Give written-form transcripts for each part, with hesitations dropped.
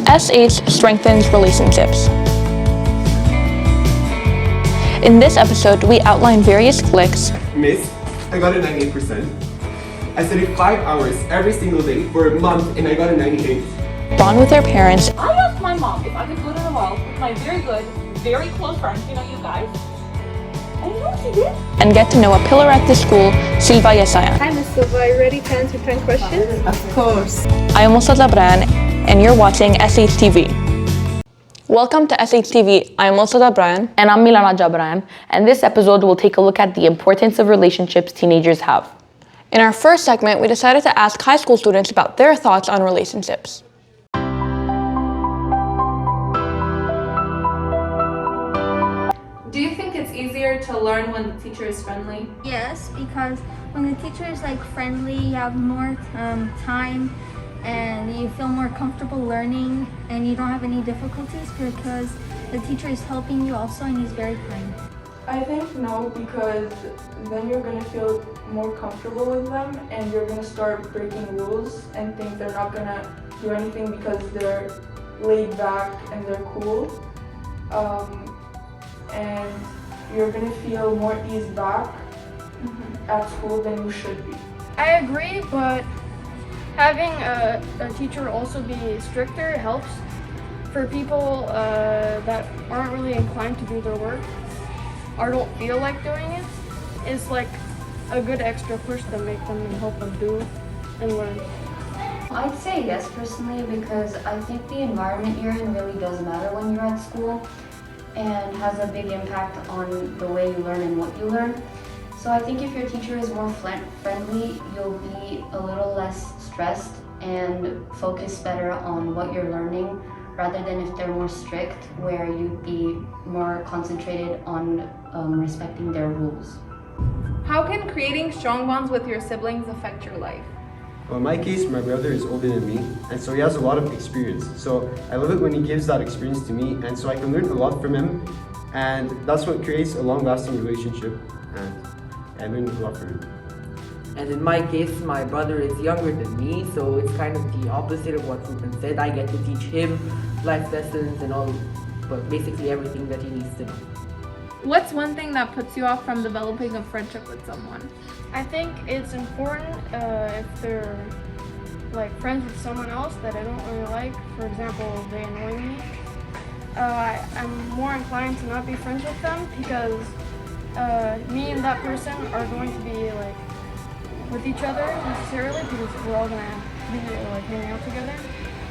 SH strengthens relationships. In this episode, we outline various cliques. Miss, I got a 98%. I studied 5 hours every single day for a month and I got a 98. Bond with their parents. I asked my mom if I could go to the mall with my very good, very close friends, you guys. And you know what she did? And get to know a pillar at the school, Sylva Yessayan. Hi, Ms. Sylva. Are you ready to answer 10 questions? Of course. I am Alik, and you're watching SHTV. Welcome to SHTV. I'm Alik. And I'm Milana Jabran, and this episode will take a look at the importance of relationships teenagers have. In our first segment, we decided to ask high school students about their thoughts on relationships. Do you think it's easier to learn when the teacher is friendly? Yes, because when the teacher is friendly, you have more time and you feel more comfortable learning and you don't have any difficulties because the teacher is helping you also and he's very kind. I think no, because then you're going to feel more comfortable with them and you're going to start breaking rules and think they're not going to do anything because they're laid back and they're cool. And you're going to feel more eased back at school than you should be. I agree, but having a teacher also be stricter helps for people that aren't really inclined to do their work or don't feel like doing it. It's like a good extra push to make them and help them do and learn. I'd say yes personally because I think the environment you're in really does matter when you're at school and has a big impact on the way you learn and what you learn. So I think if your teacher is more friendly, you'll be a little less stressed and focus better on what you're learning rather than if they're more strict where you'd be more concentrated on respecting their rules. How can creating strong bonds with your siblings affect your life? Well, in my case, my brother is older than me, and so he has a lot of experience. So I love it when he gives that experience to me, and so I can learn a lot from him, and that's what creates a long-lasting relationship, and I learned a lot from him. And in my case, my brother is younger than me, so it's kind of the opposite of what Ruben said. I get to teach him life lessons and all, but basically everything that he needs to know. What's one thing that puts you off from developing a friendship with someone? I think it's important if they're friends with someone else that I don't really like. For example, they annoy me. I'm more inclined to not be friends with them because me and that person are going to be with each other necessarily because we're all gonna be hanging out together.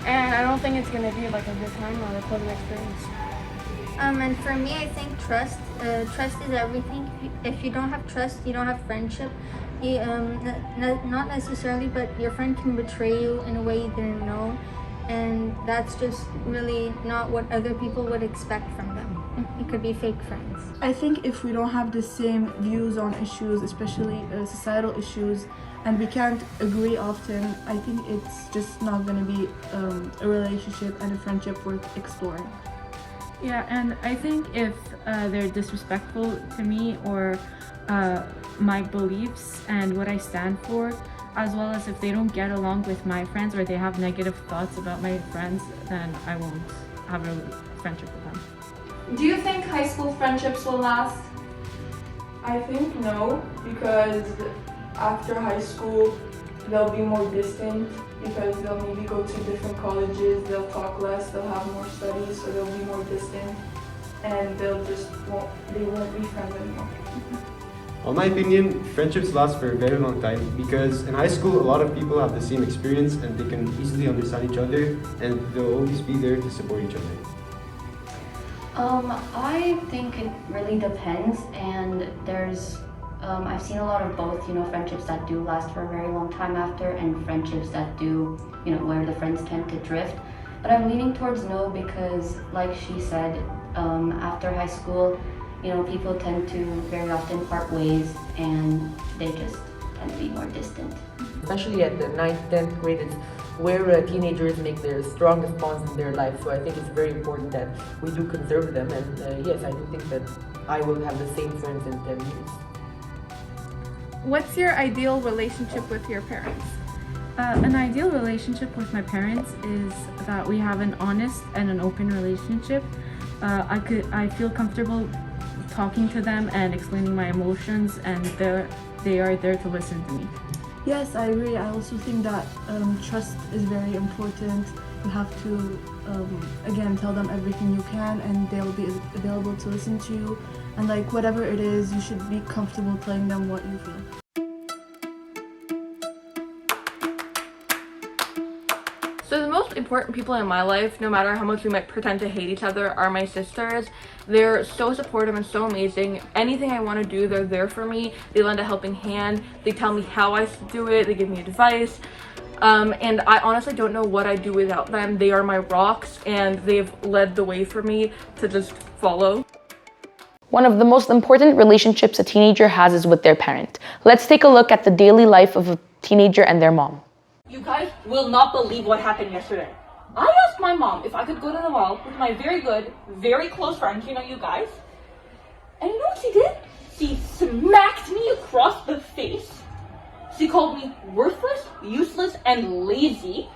And I don't think it's gonna be a good time or a pleasant experience. And for me, I think trust. Trust is everything. If you don't have trust, you don't have friendship. You, not necessarily, but your friend can betray you in a way you didn't know. And that's just really not what other people would expect from them. It could be fake friends. I think if we don't have the same views on issues, especially societal issues, and we can't agree often, I think it's just not going to be a relationship and a friendship worth exploring. Yeah, and I think if they're disrespectful to me or my beliefs and what I stand for, as well as if they don't get along with my friends or they have negative thoughts about my friends, then I won't have a friendship with them. Do you think high school friendships will last? I think no, because after high school, they'll be more distant because they'll maybe go to different colleges, they'll talk less, they'll have more studies, so they'll be more distant and they won't be friends anymore. In my opinion, friendships last for a very long time because in high school, a lot of people have the same experience and they can easily understand each other and they'll always be there to support each other. I think it really depends, and there's I've seen a lot of both, friendships that do last for a very long time after and friendships that do, where the friends tend to drift. But I'm leaning towards no because, like she said, after high school, people tend to very often part ways and they just tend to be more distant. Especially at the 9th, 10th grade, it's where teenagers make their strongest bonds in their life. So I think it's very important that we do conserve them. And yes, I do think that I will have the same friends in 10 years. What's your ideal relationship with your parents? An ideal relationship with my parents is that we have an honest and an open relationship. I feel comfortable talking to them and explaining my emotions, and they are there to listen to me. Yes, I agree. I also think that trust is very important. You have to, again, tell them everything you can, and they'll be available to listen to you. And like whatever it is, you should be comfortable telling them what you feel. So the most important people in my life, no matter how much we might pretend to hate each other, are my sisters. They're so supportive and so amazing. Anything I want to do, they're there for me. They lend a helping hand. They tell me how I should do it. They give me advice. And I honestly don't know what I'd do without them. They are my rocks, and they've led the way for me to just follow. One of the most important relationships a teenager has is with their parent. Let's take a look at the daily life of a teenager and their mom. You guys will not believe what happened yesterday. I asked my mom if I could go to the mall with my very good, very close friends, you know, you guys. And you know what she did? She smacked me across the face. She called me worthless, useless, and lazy.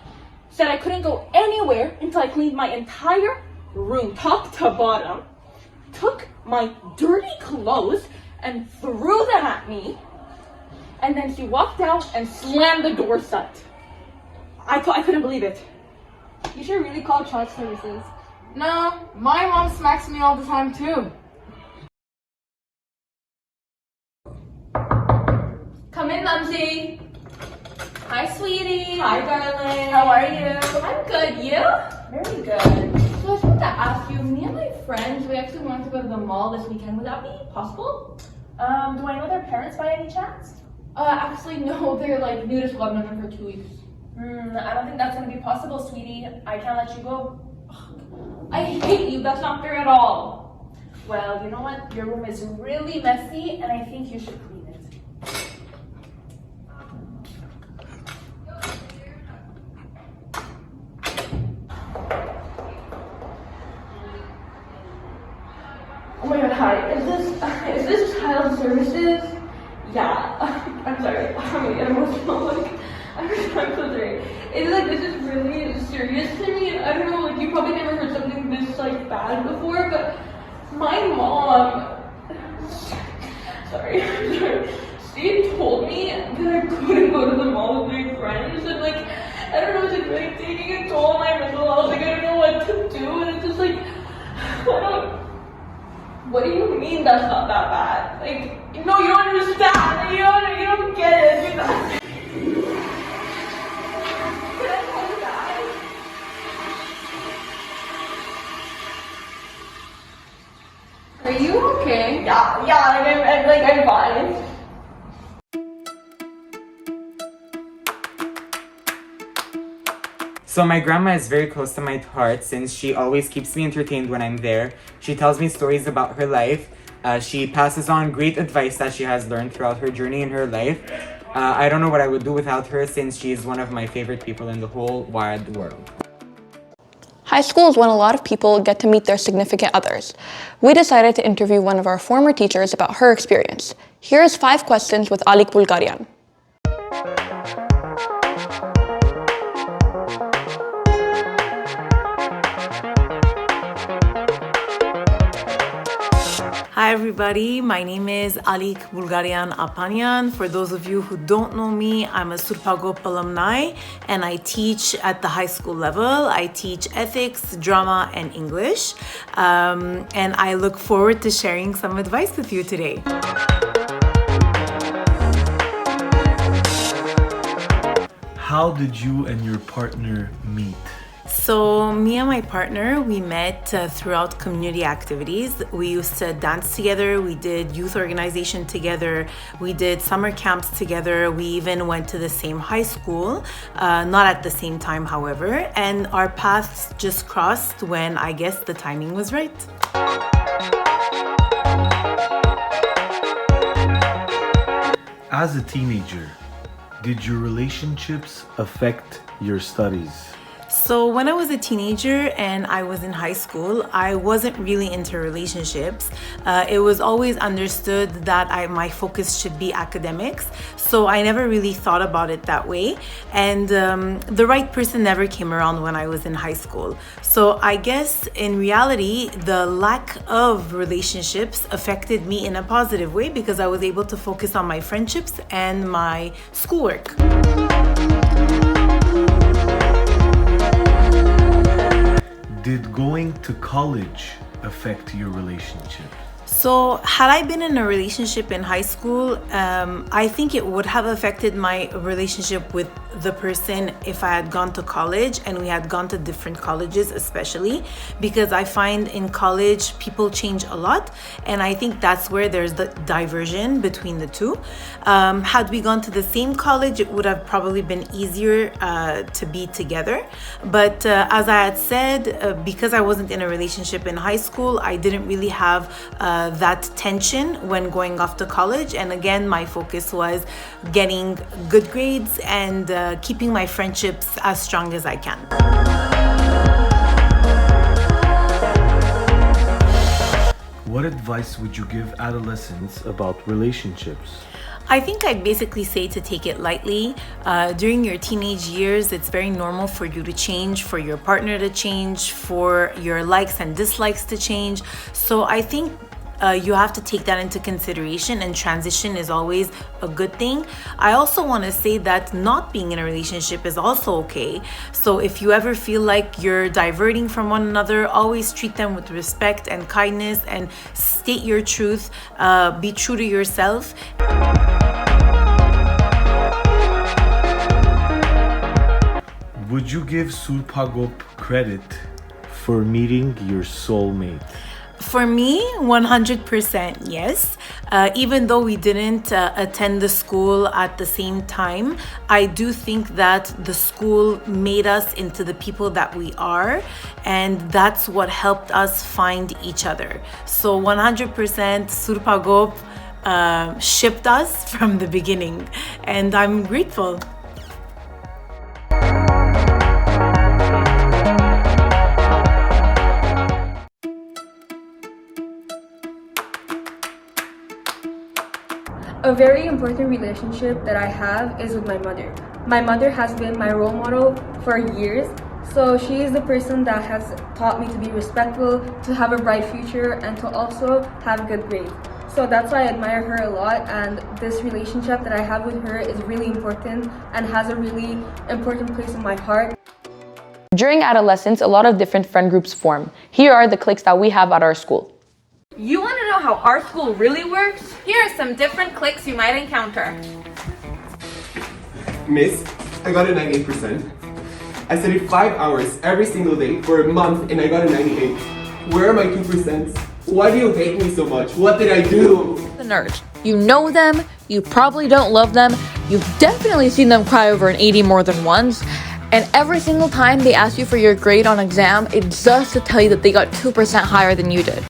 Said I couldn't go anywhere until I cleaned my entire room, top to bottom. Took my dirty clothes and threw them at me. And then she walked out and slammed the door shut. I couldn't believe it. You should really call child services. No, my mom smacks me all the time too. Come in, Mumsy. Hi, sweetie. Hi, darling. How are you? I'm good. You? Very good. So I just wanted to ask you, me and my friends, we actually want to go to the mall this weekend. Would that be possible? Do I know their parents by any chance? Actually, no. They're like new to Lebanon for 2 weeks. I don't think that's gonna be possible, sweetie. I can't let you go. I hate you. That's not fair at all. Well, you know what? Your room is really messy, and I think you should clean it. Oh my god, hi. Is this child services? Yeah. I'm sorry. I'm gonna get emotional. I'm so sorry. It's like, this is really serious to me, and I don't know, like, you probably never heard something this, like, bad before, but my mom, sorry, she told me that I couldn't go to the mall with my friends, and, like, I don't know, it's like taking a toll on my mental health, like, I don't know what to do, and it's just, like, what do you mean that's not that bad? Like, no, you don't understand, you don't get it, you Are you okay? Yeah, I'm fine. So my grandma is very close to my heart since she always keeps me entertained when I'm there. She tells me stories about her life. She passes on great advice that she has learned throughout her journey in her life. I don't know what I would do without her since she's one of my favorite people in the whole wide world. High school is when a lot of people get to meet their significant others. We decided to interview one of our former teachers about her experience. Here's 5 questions with Alik Boulgarian. Hi everybody, my name is Alik Boulgarian Apanyan. For those of you who don't know me, I'm a Surpagop alumni and I teach at the high school level. I teach ethics, drama, and English. And I look forward to sharing some advice with you today. How did you and your partner meet? So me and my partner, we met throughout community activities. We used to dance together, we did youth organization together, we did summer camps together, we even went to the same high school, not at the same time however, and our paths just crossed when I guess the timing was right. As a teenager, did your relationships affect your studies? So when I was a teenager and I was in high school, I wasn't really into relationships. It was always understood that my focus should be academics. So I never really thought about it that way. And the right person never came around when I was in high school. So I guess in reality, the lack of relationships affected me in a positive way because I was able to focus on my friendships and my schoolwork. Did going to college affect your relationship? So had I been in a relationship in high school, I think it would have affected my relationship with the person if I had gone to college and we had gone to different colleges, especially because I find in college people change a lot, and I think that's where there's the diversion between the two. Had we gone to the same college, it would have probably been easier to be together. But as I had said, because I wasn't in a relationship in high school, I didn't really have that tension when going off to college. And again, my focus was getting good grades and keeping my friendships as strong as I can. What advice would you give adolescents about relationships? I think I'd basically say to take it lightly. During your teenage years, it's very normal for you to change, for your partner to change, for your likes and dislikes to change. So I think you have to take that into consideration, and transition is always a good thing. I also want to say that not being in a relationship is also okay. So if you ever feel like you're diverting from one another, always treat them with respect and kindness and state your truth. Be true to yourself. Would you give Surpagop credit for meeting your soulmate? For me, 100% yes. Even though we didn't attend the school at the same time, I do think that the school made us into the people that we are, and that's what helped us find each other. So 100% Surpagop shipped us from the beginning, and I'm grateful. A very important relationship that I have is with my mother. My mother has been my role model for years, so she is the person that has taught me to be respectful, to have a bright future, and to also have good grades. So that's why I admire her a lot, and this relationship that I have with her is really important and has a really important place in my heart. During adolescence, a lot of different friend groups form. Here are the cliques that we have at our school. You want to know how our school really works? Here are some different cliques you might encounter. Miss, I got a 98%. I studied 5 hours every single day for a month and I got a 98. Where are my 2%? Why do you hate me so much? What did I do? The nerds. You know them, you probably don't love them, you've definitely seen them cry over an 80 more than once, and every single time they ask you for your grade on exam, it's just to tell you that they got 2% higher than you did.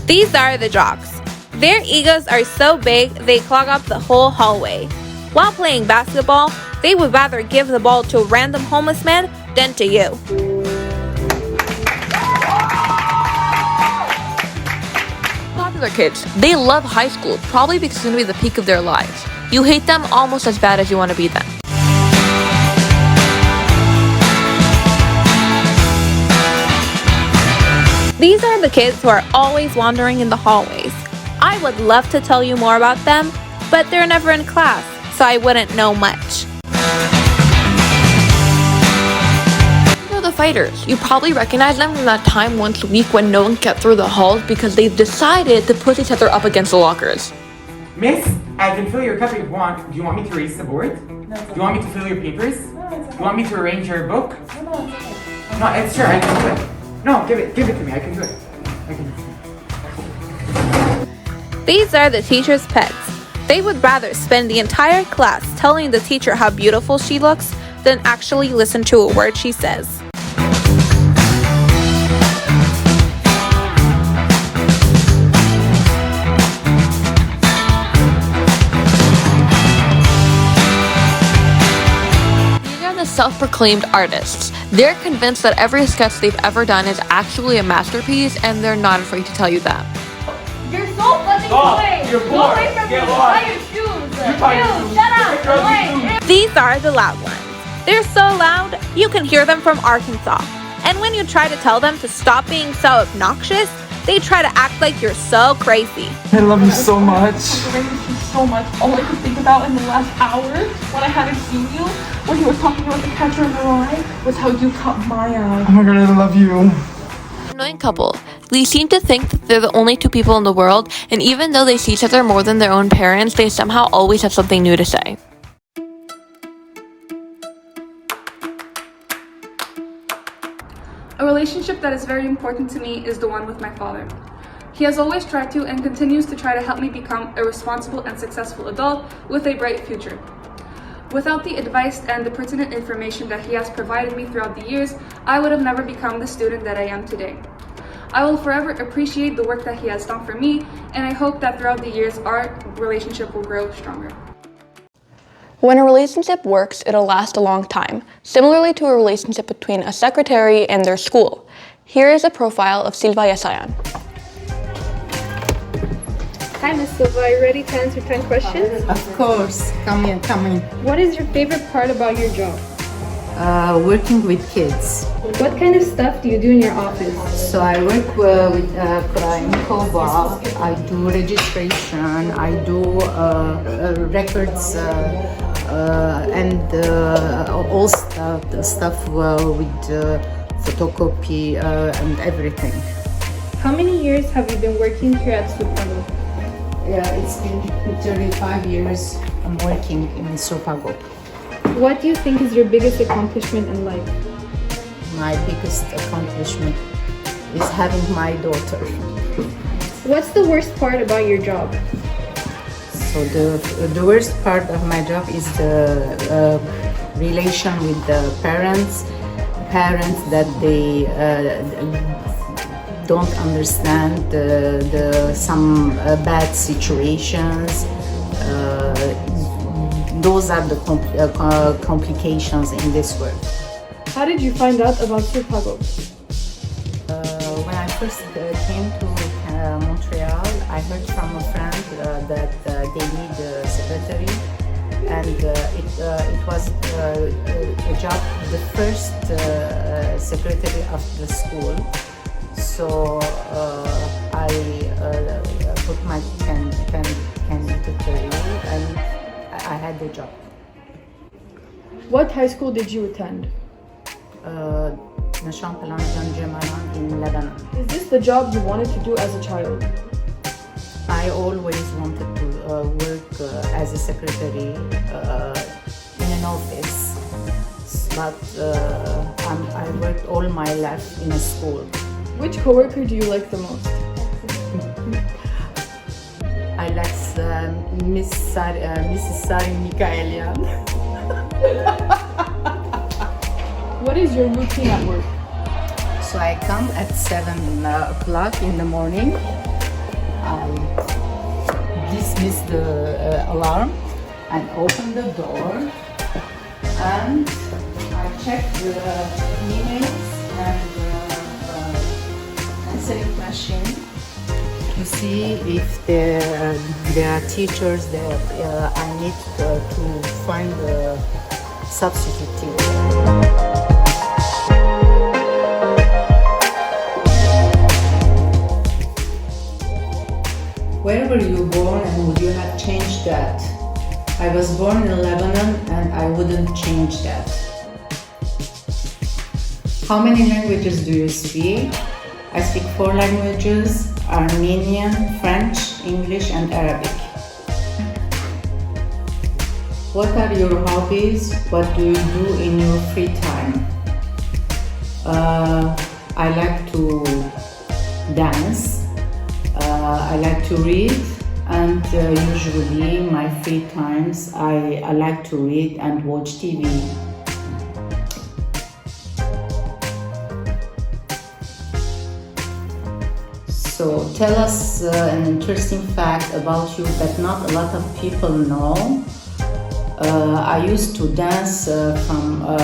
These are the jocks. Their egos are so big, they clog up the whole hallway. While playing basketball, they would rather give the ball to a random homeless man than to you. Popular kids, they love high school, probably because it's going to be the peak of their lives. You hate them almost as bad as you want to be them. These are the kids who are always wandering in the hallways. I would love to tell you more about them, but they're never in class, so I wouldn't know much. These are the fighters. You probably recognize them from that time once a week when no one get through the halls because they've decided to put each other up against the lockers. Miss, I can fill your cup if you want. Do you want me to erase the board? No, do you want me to fill your papers? No, do you want me to arrange your book? No, it's okay. No, it's sure, I can do it. No, give it to me. I can do it. These are the teacher's pets. They would rather spend the entire class telling the teacher how beautiful she looks than actually listen to a word she says. self-proclaimed artists. They're convinced that every sketch they've ever done is actually a masterpiece, and they're not afraid to tell you that. You're so fucking annoying. You're Go bored. away from Get me. lost. Buy your shoes. You buy your Ew, shoes. shut up. Annoying. These are the loud ones. They're so loud, you can hear them from Arkansas. And when you try to tell them to stop being so obnoxious, they try to act like you're so crazy. I love you so much. I miss you so much. All I could think about in the last hour when I hadn't seen you, when you were talking about the catcher in the rye, was how you caught my eye. Oh my god, I love you. Annoying couple. They seem to think that they're the only two people in the world, and even though they see each other more than their own parents, they somehow always have something new to say. A relationship that is very important to me is the one with my father. He has always tried to and continues to try to help me become a responsible and successful adult with a bright future. Without the advice and the pertinent information that he has provided me throughout the years, I would have never become the student that I am today. I will forever appreciate the work that he has done for me, and I hope that throughout the years our relationship will grow stronger. When a relationship works, it'll last a long time, similarly to a relationship between a secretary and their school. Here is a profile of Sylva Yessayan. Hi, Ms. Sylva. Are you ready to answer 10 questions? Of course. Come in, come in. What is your favorite part about your job? Working with kids. What kind of stuff do you do in your office? So I work with crime COBA. I do registration. I do records and all stuff with photocopy and everything. How many years have you been working here at Supago? Yeah, it's been 35 years I'm working in Supago. What do you think is your biggest accomplishment in life? My biggest accomplishment is having my daughter. What's the worst part about your job? So the worst part of my job is the relation with the parents that they don't understand some bad situations. Those are the complications in this work. How did you find out about Supago? When I first came to Montreal, I heard from a friend that they need a secretary, and it was a job, the first secretary of the school. So I put my candidature and I had the job. What high school did you attend? In Lebanon. Is this the job you wanted to do as a child? I always wanted to work as a secretary in an office, but I worked all my life in a school. Which coworker do you like the most? I like Mrs. Sari Mikaelian. What is your routine at work? So I come at 7 o'clock in the morning. I dismiss the alarm and open the door, and I check the emails and answering machine to see if there are teachers that I need to find a substitute teacher. Where were you born and would you have changed that? I was born in Lebanon and I wouldn't change that. How many languages do you speak? I speak 4 languages: Armenian, French, English and Arabic. What are your hobbies? What do you do in your free time? I like to dance. I like to read, and usually my free times I like to read and watch TV. So tell us an interesting fact about you that not a lot of people know. I used to dance in a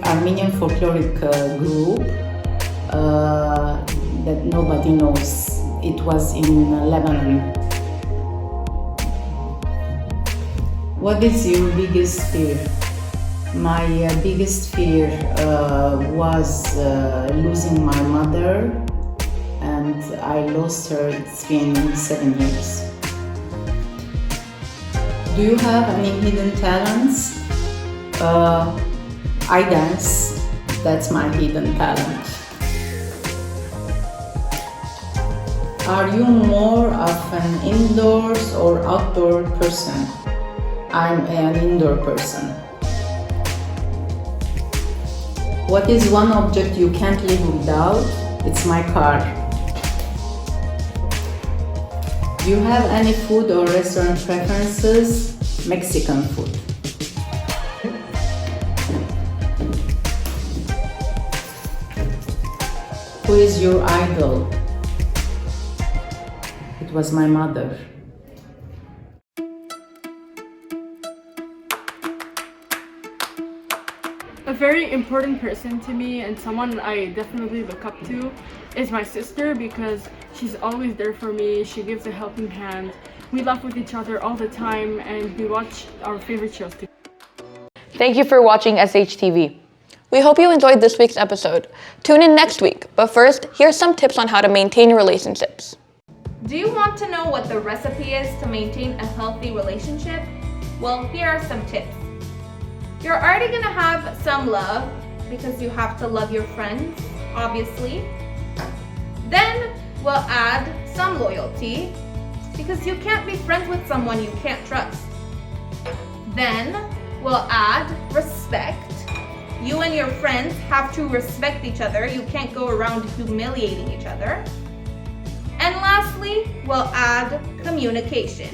Armenian folkloric group that nobody knows. It was in Lebanon. What is your biggest fear? My biggest fear was losing my mother, and I lost her. It's been 7 years. Do you have any hidden talents? I dance. That's my hidden talent. Are you more of an indoors or outdoor person? I'm an indoor person. What is one object you can't live without? It's my car. Do you have any food or restaurant preferences? Mexican food. Who is your idol? It was my mother. A very important person to me and someone I definitely look up to is my sister, because she's always there for me. She gives a helping hand. We laugh with each other all the time and we watch our favorite shows together. Thank you for watching SHTV. We hope you enjoyed this week's episode. Tune in next week, but first, here's some tips on how to maintain relationships. Do you want to know what the recipe is to maintain a healthy relationship? Well, here are some tips. You're already gonna have some love because you have to love your friends, obviously. Then we'll add some loyalty because you can't be friends with someone you can't trust. Then we'll add respect. You and your friends have to respect each other. You can't go around humiliating each other. And lastly, we'll add communication.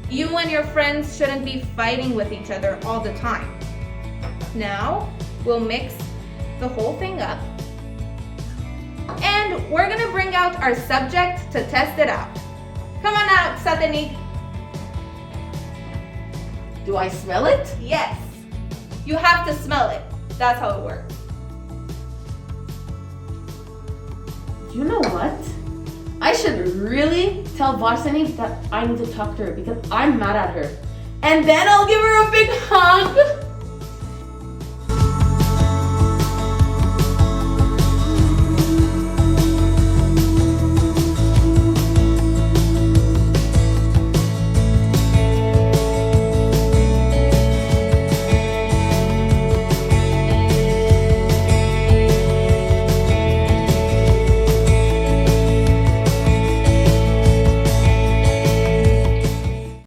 You and your friends shouldn't be fighting with each other all the time. Now, we'll mix the whole thing up. And we're gonna bring out our subject to test it out. Come on out, Satanik. Do I smell it? Yes. You have to smell it. That's how it works. You know what? I should really tell Varsani that I need to talk to her because I'm mad at her. And then I'll give her a big hug.